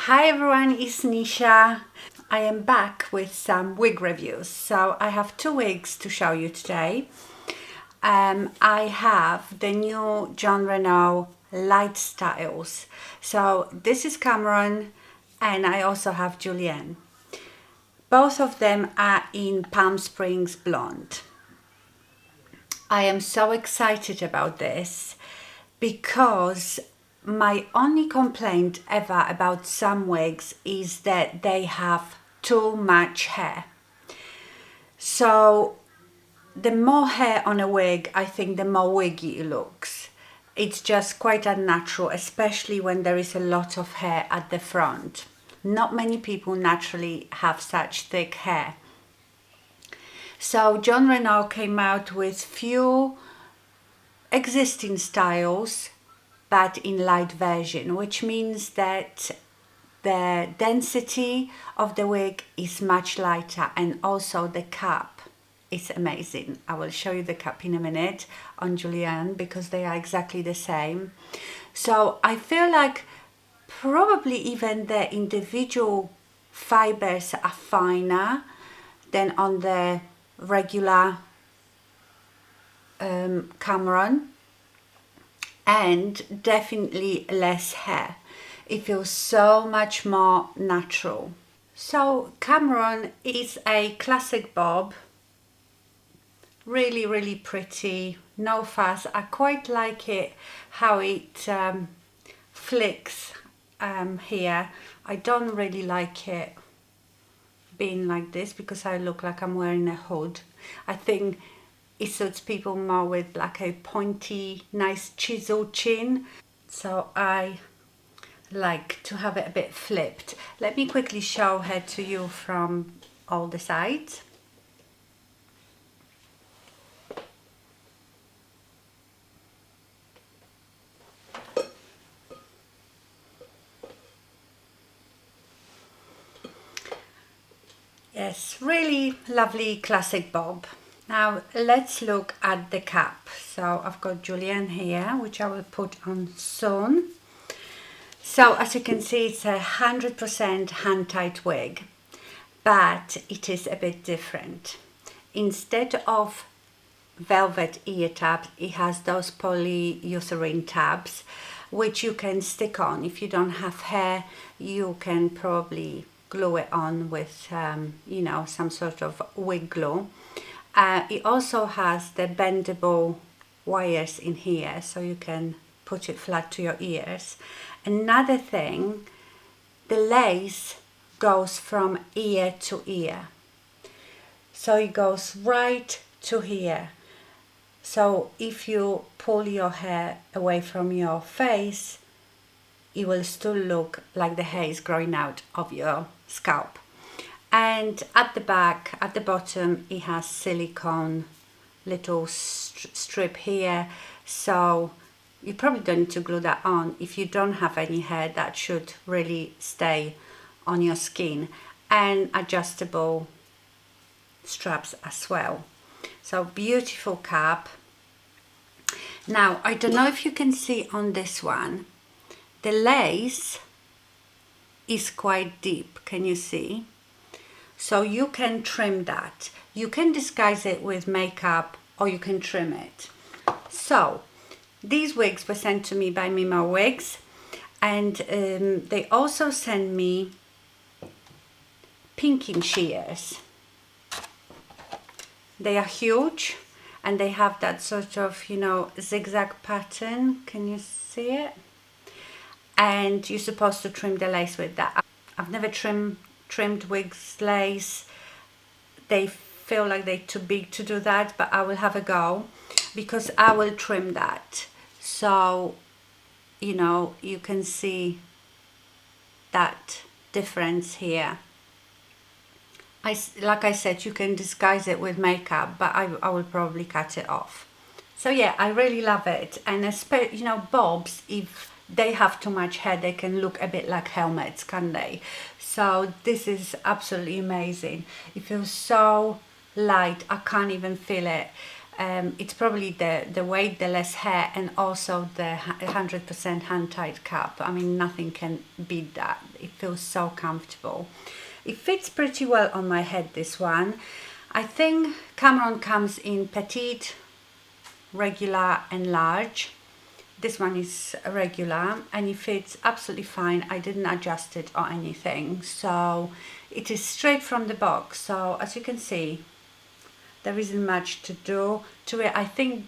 Hi everyone, it's Nisha. I am back with some wig reviews. So I have two wigs to show you today. I have the new Jon Renau LITE styles. So this is Cameron and I also have Julianne. Both of them are in Palm Springs Blonde. I am so excited about this because my only complaint ever about some wigs is that they have too much hair. So the more hair on a wig, I think the more wiggy it looks. It's just quite unnatural, especially when there is a lot of hair at the front. Not many people naturally have such thick hair. So Jon Renau came out with few existing styles but in light version, which means that the density of the wig is much lighter and also the cap is amazing. I will show you the cap in a minute on Julianne because they are exactly the same. So I feel like probably even the individual fibers are finer than on the regular Cameron, and definitely less hair. It feels so much more natural. So Cameron is a classic bob, really pretty, no fuss. I quite like it how it flicks here. I don't really like it being like this because I look like I'm wearing a hood. I think it suits people more with like a pointy, nice chisel chin. So I like to have it a bit flipped. Let me quickly show her to you from all the sides. Yes, really lovely classic bob. Now let's look at the cap. So I've got Julianne here, which I will put on soon. So as you can see, it's 100% hand-tight wig, but it is a bit different. Instead of velvet ear tabs, it has those polyurethane tabs, which you can stick on. If you don't have hair, you can probably glue it on with, you know, some sort of wig glue. It also has the bendable wires in here, so you can put it flat to your ears. Another thing, the lace goes from ear to ear. So it goes right to here. So if you pull your hair away from your face, it will still look like the hair is growing out of your scalp. And at the back, at the bottom, it has silicone little strip here, so you probably don't need to glue that on. If you don't have any hair, that should really stay on your skin. And adjustable straps as well. So beautiful cap. Now I don't know if you can see on this one, the lace is quite deep. Can you see? So you can trim that. You can disguise it with makeup or you can trim it. So these wigs were sent to me by Mimo Wigs, and they also sent me pinking shears. They are huge and they have that sort of, you know, zigzag pattern. Can you see it? And you're supposed to trim the lace with that. I've never trimmed wigs lace. They feel like they're too big to do that, but I will have a go because I will trim that. So, you know, you can see that difference here. Like I said, you can disguise it with makeup, but I will probably cut it off. So yeah, I really love it. And especially, you know, bobs, if they have too much hair, they can look a bit like helmets, can't they? So this is absolutely amazing. It feels so light, I can't even feel it. It's probably the weight, the less hair, and also the 100% hand-tied cap. I mean, nothing can beat that. It feels so comfortable. It fits pretty well on my head, this one. I think Cameron comes in petite, regular and large. This one is regular and it fits absolutely fine. I didn't adjust it or anything, so it is straight from the box. So as you can see, there isn't much to do to it. I think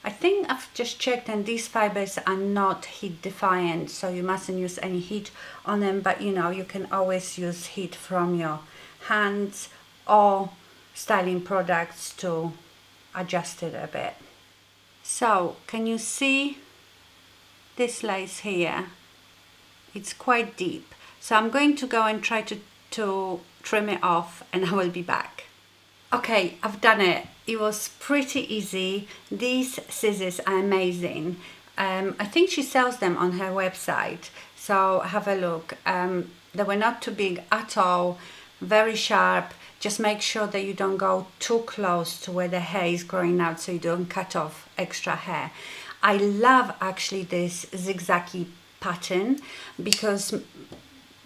I've just checked, and these fibers are not heat defiant, so you mustn't use any heat on them, but you know, you can always use heat from your hands or styling products to adjust it a bit. So can you see this lace here? It's quite deep, so I'm going to go and try to trim it off, and I will be back. Okay, I've done it. It was pretty easy. These scissors are amazing. I think she sells them on her website, so have a look. They were not too big at all, very sharp. Just make sure that you don't go too close to where the hair is growing out, so you don't cut off extra hair. I love actually this zigzaggy pattern, because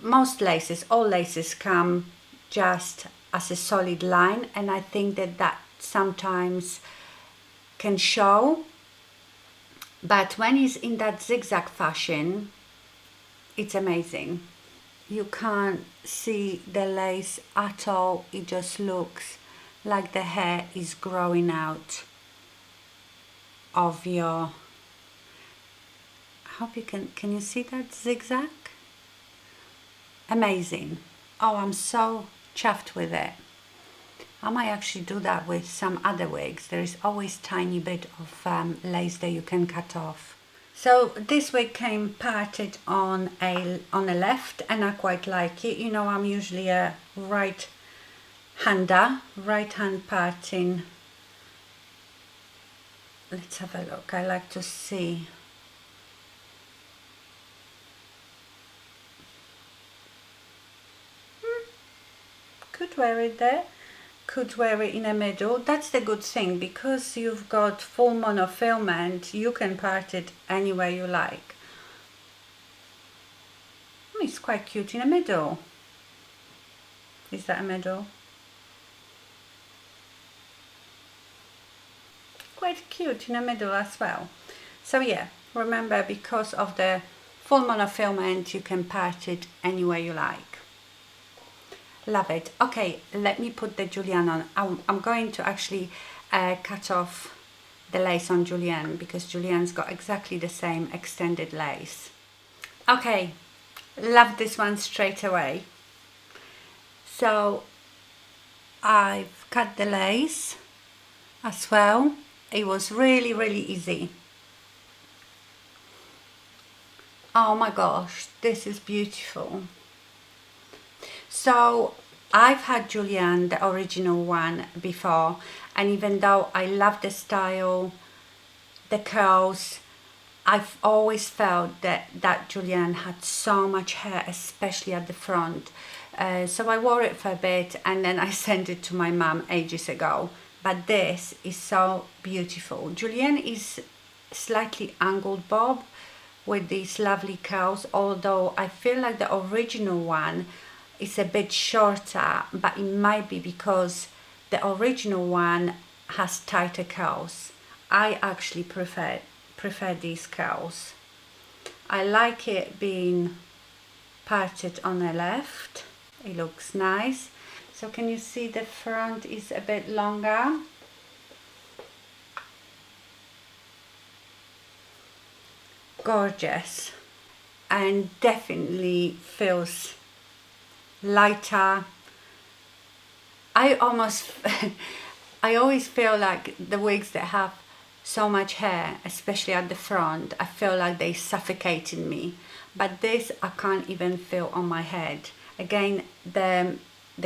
most laces, all laces, come just as a solid line, and I think that sometimes can show, but when it's in that zigzag fashion, it's amazing. You can't see the lace at all. It just looks like the hair is growing out of your, I hope you can you see that zigzag? Amazing. Oh, I'm so chuffed with it. I might actually do that with some other wigs. There is always tiny bit of lace that you can cut off. So this wig came parted on a left, and I quite like it. You know, I'm usually a right-hander, right-hand parting. Let's have a look. I like to see. Could wear it there, could wear it in the middle. That's the good thing, because you've got full monofilament, you can part it anywhere you like. Oh, it's quite cute in the middle. Is that a middle? Quite cute in the middle as well. So yeah, remember, because of the full monofilament, you can part it anywhere you like. Love it. Okay, let me put the Julianne on. I'm going to actually cut off the lace on Julianne, because Julianne's got exactly the same extended lace. Okay, love this one straight away. So I've cut the lace as well. It was really, really easy. Oh my gosh, this is beautiful. So I've had Julianne, the original one, before, and even though I love the style, the curls, I've always felt that Julianne had so much hair, especially at the front. So I wore it for a bit, and then I sent it to my mum ages ago. But this is so beautiful. Julianne is slightly angled bob with these lovely curls, although I feel like the original one is a bit shorter, but it might be because the original one has tighter curls. I actually prefer these curls. I like it being parted on the left. It looks nice. So can you see the front is a bit longer? Gorgeous, and definitely feels lighter. I always feel like the wigs that have so much hair, especially at the front, I feel like they suffocating me, but this I can't even feel on my head. Again, the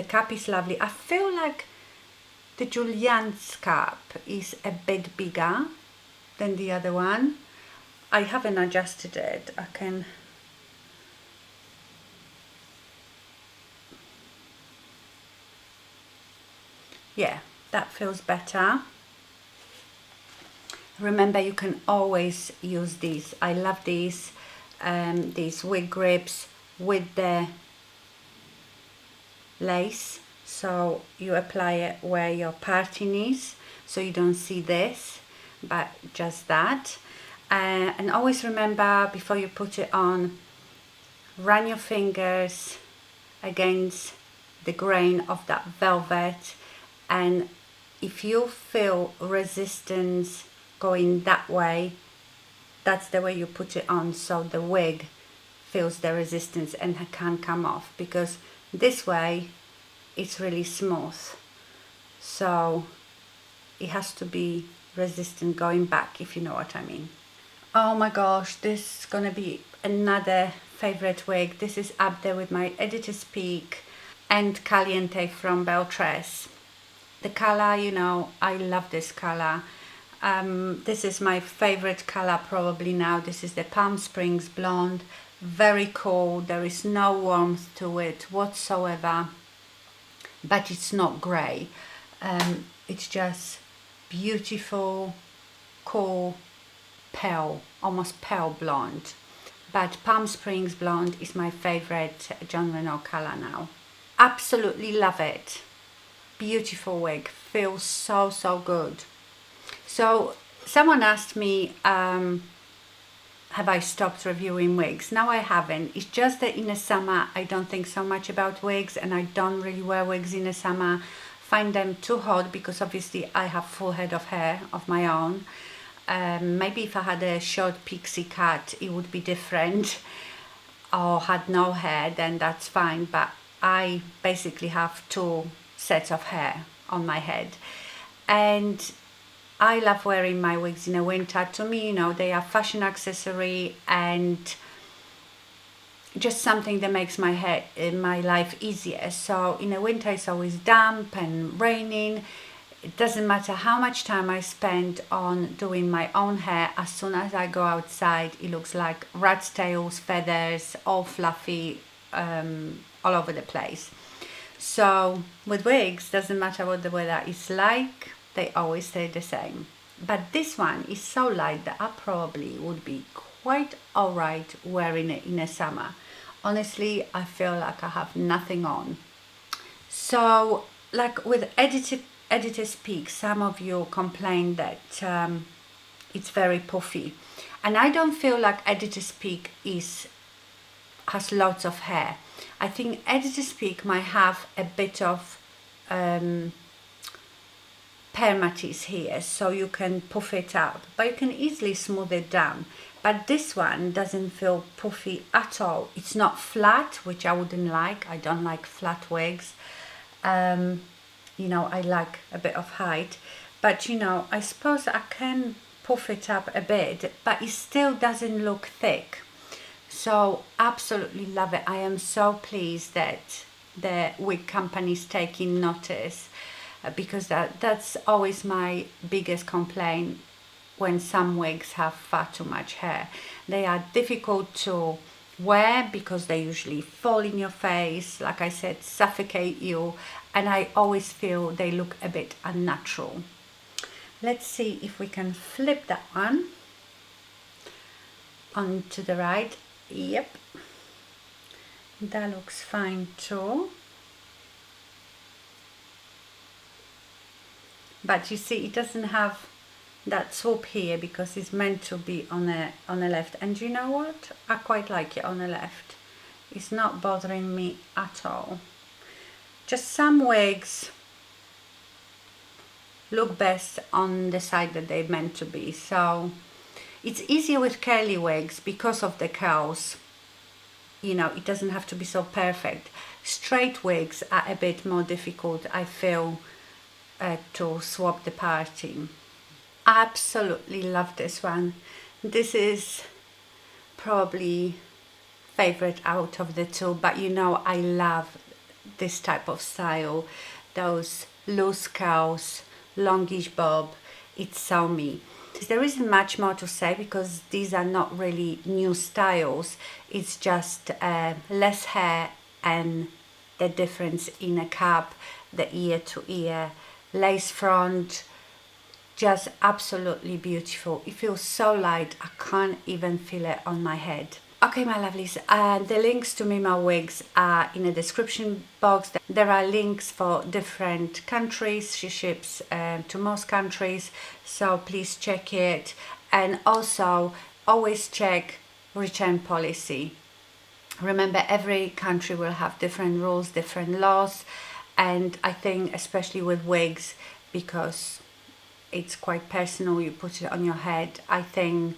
cap is lovely. I feel like the Julianne's cap is a bit bigger than the other one. I haven't adjusted it. I can. Yeah, that feels better. Remember, you can always use these. I love these Wig Grips with the lace. So you apply it where your parting is, so you don't see this, but just that. And always remember, before you put it on, run your fingers against the grain of that velvet, and if you feel resistance going that way, that's the way you put it on, so the wig feels the resistance and can't come off, because this way it's really smooth, so it has to be resistant going back, if you know what I mean. Oh my gosh, this is gonna be another favorite wig. This is up there with my Editor's Peak and Caliente from Beltress. The color, you know, I love this color. This is my favorite color probably now. This is the Palm Springs Blonde. Very cool. There is no warmth to it whatsoever, but it's not grey. It's just beautiful, cool, pale, almost pale blonde. But Palm Springs Blonde is my favorite Jon Renau color now. Absolutely love it. Beautiful wig, feels so good. So someone asked me, have I stopped reviewing wigs? No, I haven't. It's just that in the summer I don't think so much about wigs, and I don't really wear wigs in the summer. Find them too hot, because obviously I have full head of hair of my own. Maybe if I had a short pixie cut it would be different, or had no hair, then that's fine, but I basically have 2 sets of hair on my head, and I love wearing my wigs in the winter. To me, you know, they are fashion accessory and just something that makes my hair, my life easier. So in the winter it's always damp and raining. It doesn't matter how much time I spend on doing my own hair, as soon as I go outside it looks like rat's tails, feathers, all fluffy, all over the place. So with wigs, doesn't matter what the weather is like, they always stay the same. But this one is so light that I probably would be quite alright wearing it in the summer. Honestly, I feel like I have nothing on. So like with Editor's Peak, some of you complain that it's very puffy, and I don't feel like Editor's Peak has lots of hair. I think Editor's Peak might have a bit of permatease here, so you can puff it up, but you can easily smooth it down. But this one doesn't feel puffy at all. It's not flat, which I wouldn't like. I don't like flat wigs. You know, I like a bit of height, but you know, I suppose I can puff it up a bit, but it still doesn't look thick. So absolutely love it. I am so pleased that the wig company is taking notice, because that's always my biggest complaint when some wigs have far too much hair. They are difficult to wear because they usually fall in your face, like I said, suffocate you, and I always feel they look a bit unnatural. Let's see if we can flip that one onto the right. Yep, that looks fine too. But you see, it doesn't have that swoop here because it's meant to be on the left. And you know what? I quite like it on the left. It's not bothering me at all. Just some wigs look best on the side that they're meant to be. So it's easier with curly wigs because of the curls. You know, it doesn't have to be so perfect. Straight wigs are a bit more difficult, I feel, to swap the parting. Absolutely love this one. This is probably favorite out of the two, but you know, I love this type of style. Those loose curls, longish bob, it's so me. There isn't much more to say because these are not really new styles. It's just less hair and the difference in a cap, the ear to ear, lace front, just absolutely beautiful. It feels so light, I can't even feel it on my head. Okay, my lovelies, the links to Mima wigs are in the description box. There are links for different countries. She ships to most countries, so please check it. And also always check return policy. Remember, every country will have different rules, different laws, and I think especially with wigs, because it's quite personal, you put it on your head, I think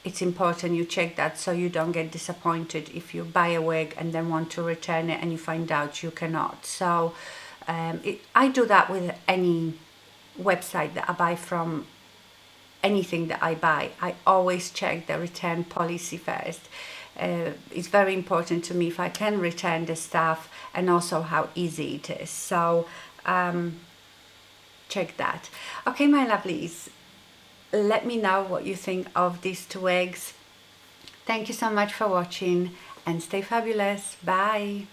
it's important you check that, so you don't get disappointed if you buy a wig and then want to return it and you find out you cannot. So I do that with any website that I buy from. Anything that I buy, I always check the return policy first. It's very important to me if I can return the stuff, and also how easy it is. So check that. Okay, my lovelies, let me know what you think of these two wigs. Thank you so much for watching, and stay fabulous. Bye.